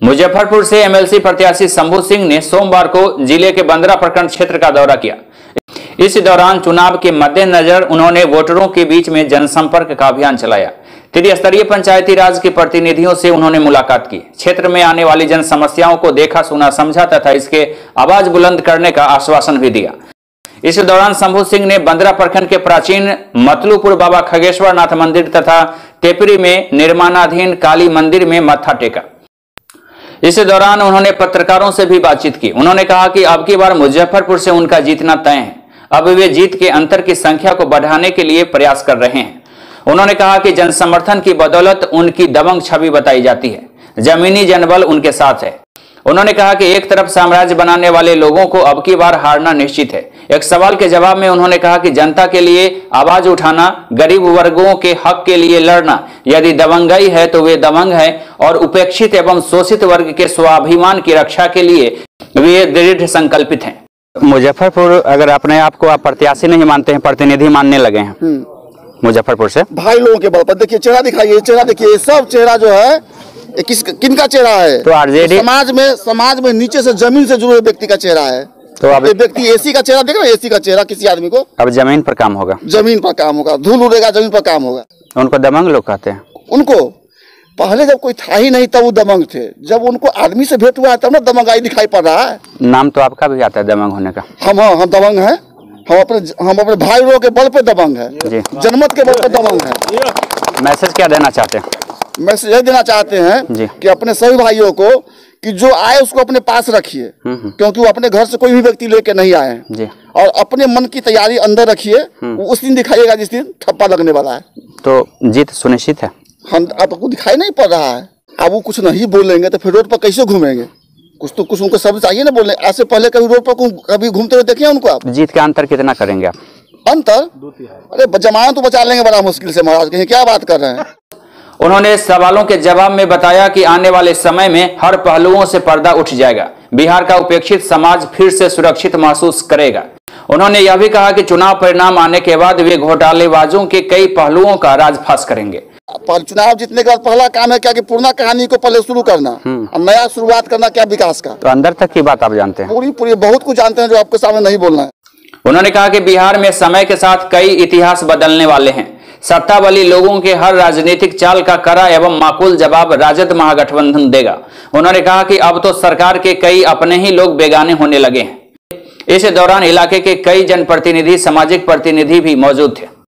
मुजफ्फरपुर से एमएलसी प्रत्याशी शंभू सिंह ने सोमवार को जिले के बंदरा प्रखंड क्षेत्र का दौरा किया। इस दौरान चुनाव के मद्देनजर उन्होंने वोटरों के बीच में जनसंपर्क का अभियान चलाया। त्रिस्तरीय पंचायती राज के प्रतिनिधियों से उन्होंने मुलाकात की, क्षेत्र में आने वाली जन समस्याओं को देखा सुना समझा तथा इसके आवाज बुलंद करने का आश्वासन भी दिया। इस दौरान शंभू सिंह ने बंदरा प्रखंड के प्राचीन मतलूपुर बाबा खगेश्वर नाथ मंदिर तथा टेपरी में निर्माणाधीन काली मंदिर में मत्था टेका। इस दौरान उन्होंने पत्रकारों से भी बातचीत की। उन्होंने कहा कि अब की बार मुजफ्फरपुर से उनका जीतना तय है। अब वे जीत के अंतर की संख्या को बढ़ाने के लिए प्रयास कर रहे हैं। उन्होंने कहा कि जन समर्थन की बदौलत उनकी दबंग छवि बताई जाती है, जमीनी जनबल उनके साथ है। उन्होंने कहा कि एक तरफ साम्राज्य बनाने वाले लोगों को अब की बार हारना निश्चित है। एक सवाल के जवाब में उन्होंने कहा कि जनता के लिए आवाज उठाना, गरीब वर्गों के हक के लिए लड़ना, यदि दबंगई है तो वे दबंग है और उपेक्षित एवं शोषित वर्ग के स्वाभिमान की रक्षा के लिए वे दृढ़ संकल्पित हैं। मुजफ्फरपुर अगर अपने आप को आप प्रत्याशी नहीं मानते हैं, प्रतिनिधि मानने लगे हैं मुजफ्फरपुर से, भाई लोगों के बल पर देखिए चेहरा दिखाइए, चेहरा देखिए, सब चेहरा जो है किनका चेहरा है? तो आरजेडी समाज में नीचे से जमीन से जुड़े व्यक्ति का चेहरा है। तो अब व्यक्ति एसी का चेहरा देख रहे, एसी का चेहरा किसी आदमी को अब जमीन पर काम होगा, जमीन पर काम होगा, धूल उड़ेगा, जमीन पर काम होगा। उनको दबंग लोग कहते हैं। उनको पहले जब कोई था ही नहीं तब वो दबंग थे, जब उनको आदमी से भेंट हुआ तब ना दबंगाई दिखाई पड़ रहा है। नाम तो आपका भी आता है दबंग होने का। हम दबंग हैं, हम अपने भाई लोगों के बल पे दबंग है, जनमत के बल पे दबंग है। मैसेज क्या देना चाहते हैं? मैसेज यह देना चाहते हैं कि अपने सभी भाइयों को कि जो आए उसको अपने पास रखिए, क्योंकि वो अपने घर से कोई भी व्यक्ति लेके नहीं आए हैं, और अपने मन की तैयारी अंदर रखिए। उस दिन दिखाइएगा जिस दिन ठप्पा लगने वाला है। तो जीत सुनिश्चित है। हम आपको दिखाई नहीं पड़ रहा है, अब वो कुछ नहीं बोलेंगे तो फिर रोड पर कैसे घूमेंगे? कुछ उनको शब्द चाहिए ना बोलने। आज से पहले कभी रोड पर कभी घूमते हुए देखे उनको? आप जीत का अंतर कितना करेंगे आप? अंतर? अरे जमानत तो बचा लेंगे बड़ा मुश्किल से महाराज, कहीं क्या बात कर रहे हैं। उन्होंने सवालों के जवाब में बताया कि आने वाले समय में हर पहलुओं से पर्दा उठ जाएगा, बिहार का उपेक्षित समाज फिर से सुरक्षित महसूस करेगा। उन्होंने यह भी कहा कि चुनाव परिणाम आने के बाद वे घोटालेबाजों के कई पहलुओं का राजफाश करेंगे। पर चुनाव जीतने के बाद पहला काम है क्या कि पुराना कहानी को पहले शुरू करना और नया शुरुआत करना, क्या विकास का। तो अंदर तक की बात आप जानते हैं? पूरी बहुत कुछ जानते हैं जो आपके सामने नहीं बोलना है। उन्होंने कहा कि बिहार में समय के साथ कई इतिहास बदलने वाले हैं। सत्ता वाली लोगों के हर राजनीतिक चाल का कड़ा एवं माकूल जवाब राजद महागठबंधन देगा। उन्होंने कहा कि अब तो सरकार के कई अपने ही लोग बेगाने होने लगे हैं। इस दौरान इलाके के कई जनप्रतिनिधि, सामाजिक प्रतिनिधि भी मौजूद थे।